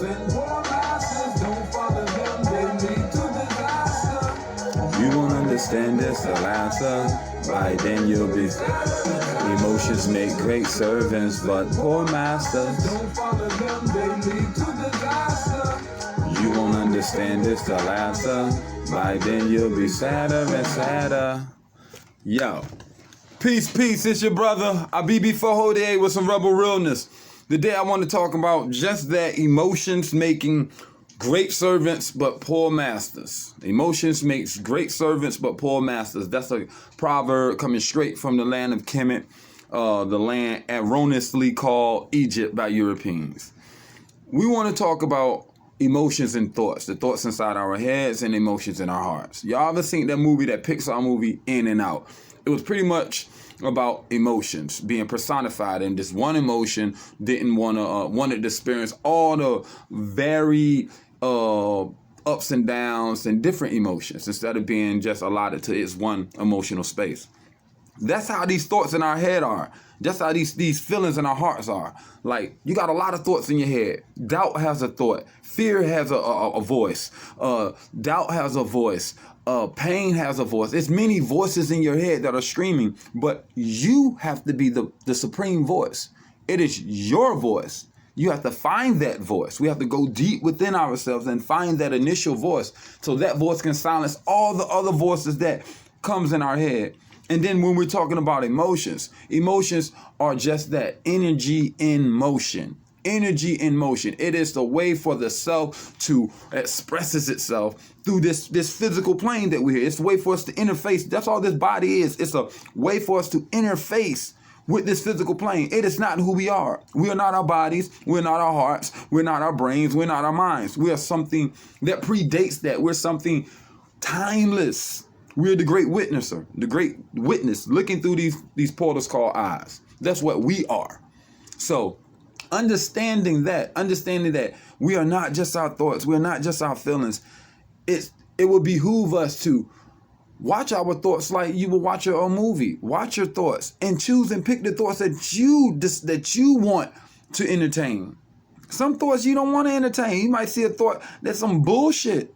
When poor masters don't follow them, they lead to disaster. You won't understand this till after. By then you'll be. Emotions make great servants, but poor masters. Don't follow them, they lead to disaster. You won't understand this till after. By then you'll be sadder and sadder. Yo. Peace, peace. It's your brother, Abibi Fahode with some Rebel Realness. Today I want to talk about just that, emotions making great servants but poor masters. Emotions makes great servants but poor masters. That's a proverb coming straight from the land of Kemet, the land erroneously called Egypt by Europeans. We want to talk about emotions and thoughts, the thoughts inside our heads and emotions in our hearts. Y'all ever seen that movie, that Pixar movie, In and Out? It was pretty much about emotions being personified, and this one emotion didn't wanted to experience all the very ups and downs and different emotions instead of being just allotted to its one emotional space. That's how these thoughts in our head are. That's how these feelings in our hearts are. Like, you got a lot of thoughts in your head. Doubt has a thought. Fear has a voice. Doubt has a voice. Pain has a voice. It's many voices in your head that are screaming, but you have to be the supreme voice. It is your voice. You have to find that voice. We have to go deep within ourselves and find that initial voice, so that voice can silence all the other voices that comes in our head. And then when we're talking about emotions, emotions are just that, energy in motion. Energy in motion. It is the way for the self to expresses itself through this physical plane that we're here. It's a way for us to interface. That's all this body is. It's a way for us to interface with this physical plane. It is not who we are. We are not our bodies. We're not our hearts. We're not our brains. We're not our minds. We are something that predates that. We're something timeless. We're the great witnesser, the great witness looking through these portals called eyes. That's what we are. So understanding that we are not just our thoughts. We're not just our feelings. It would behoove us to watch our thoughts like you would watch a movie. Watch your thoughts and choose and pick the thoughts that you want to entertain. Some thoughts you don't want to entertain. You might see a thought that's some bullshit.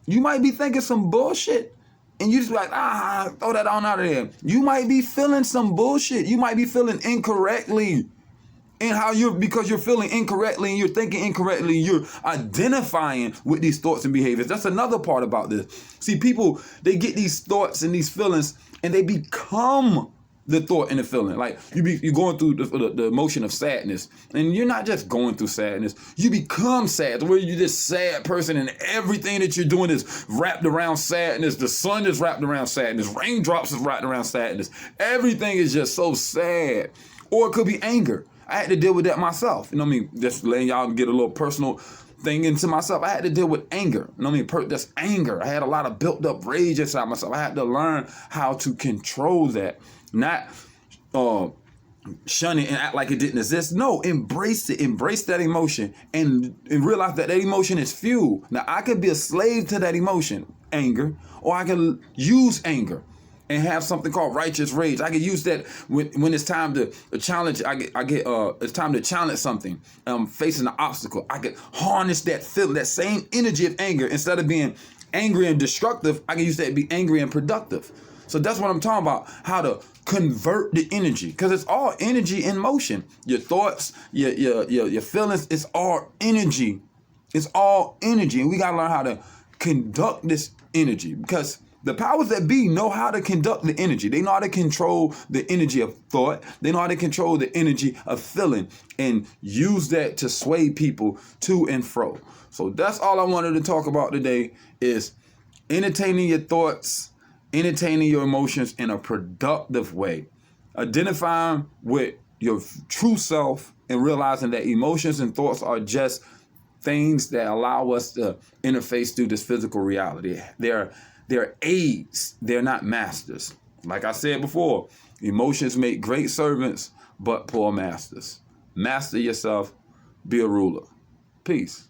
You might be thinking some bullshit, and you just be like, throw that on out of there. You might be feeling some bullshit. You might be feeling incorrectly. And because you're feeling incorrectly and you're thinking incorrectly, you're identifying with these thoughts and behaviors. That's another part about this. See, people, they get these thoughts and these feelings and they become the thought and the feeling. Like you're going through the emotion of sadness, and you're not just going through sadness. You become sad, where you're this sad person and everything that you're doing is wrapped around sadness. The sun is wrapped around sadness. Raindrops is wrapped around sadness. Everything is just so sad. Or it could be anger. I had to deal with that myself. You know what I mean? Just letting y'all get a little personal thing into myself. I had to deal with anger. You know what I mean? That's anger. I had a lot of built up rage inside myself. I had to learn how to control that. Not shun it and act like it didn't exist. No, embrace it. Embrace that emotion and realize that emotion is fuel. Now, I could be a slave to that emotion, anger, or I can use anger and have something called righteous rage. I can use that when it's time to challenge. It's time to challenge something. Facing an obstacle. I can harness that feeling, that same energy of anger. Instead of being angry and destructive, I can use that to be angry and productive. So that's what I'm talking about. How to convert the energy, because it's all energy in motion. Your thoughts, your feelings. It's all energy. It's all energy, and we gotta learn how to conduct this energy, because the powers that be know how to conduct the energy. They know how to control the energy of thought. They know how to control the energy of feeling and use that to sway people to and fro. So that's all I wanted to talk about today, is entertaining your thoughts, entertaining your emotions in a productive way. Identifying with your true self and realizing that emotions and thoughts are just things that allow us to interface through this physical reality. They're aids. They're not masters. Like I said before, emotions make great servants, but poor masters. Master yourself. Be a ruler. Peace.